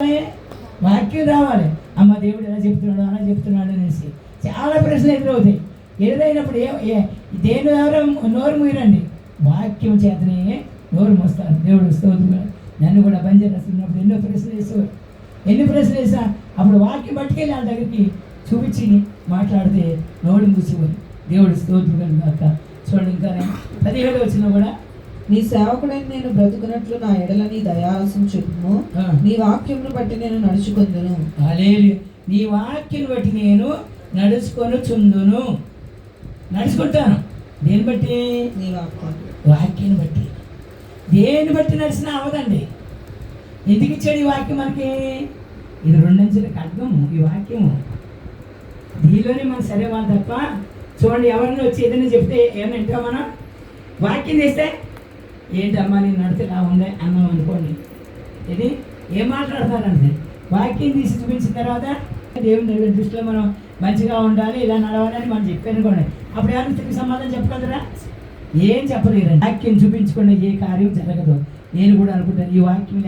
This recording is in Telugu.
వాక్యం రావాలి. అమ్మ దేవుడు ఎలా చెప్తున్నాడు అలా చెప్తున్నాడు అనేసి చాలా ప్రశ్నలు ఎదురవుతాయి. ఎదురైనప్పుడు దేని ద్వారా నోరు మూయరండి, వాక్యం చేతనే నోరు మోస్తారు. దేవుడు స్తోత్రం. నన్ను కూడా బంజారాస్ ఉన్నప్పుడు ఎన్నో ప్రశ్నలు వేసేవారు. ఎన్ని ప్రశ్నలు వేసా అప్పుడు వాక్యం పట్టుకెళ్ళి వాళ్ళ దగ్గరికి చూపించి మాట్లాడితే నోరు మూసేవారు. దేవుడు స్తోత్రం కాక. చూడండి ఇంకా 17 వచ్చిన కూడా, నీ సేవకుడైన నేను బ్రతుకున్నట్లు నా ఎడల నీ దయారసం చెప్పుము, నీ వాక్యమును బట్టి నేను నడుచుకొందును. హల్లెలూయా. నీ వాక్యం బట్టి నేను నడుచుకొనుచుందును. నడుచుకుంటాను దేని బట్టి? నీ వాక్యం. వాక్యాన్ని బట్టి. దేన్ని బట్టి నడిచినా అవదండి. ఎందుకు ఇచ్చాడు ఈ వాక్యం మనకి? ఇది 2 అంచెల ఖడ్గము ఈ వాక్యము. దీనిలోనే మనం సరే వాళ్ళు తప్ప. చూడండి, ఎవరైనా వచ్చి ఏదైనా చెప్తే ఏమైనా వింటాం మనం? వాక్యం చేస్తే ఏంటమ్మా నేను నడితే ఇలా ఉందే అన్నాం అనుకోండి, ఇది ఏం మాట్లాడతారంటే వాక్యం తీసి చూపించిన తర్వాత దేవుని దృష్టిలో మనం మంచిగా ఉండాలి, ఇలా నడవాలని మనం చెప్పానుకోండి, అప్పుడు ఎవరైనా తిరిగి సమాధానం చెప్పగలరా? ఏం చెప్పలేరండి. వాక్యం చూపించుకోండి ఏ కార్యం జరగదు. నేను కూడా అనుకుంటాను ఈ వాక్యం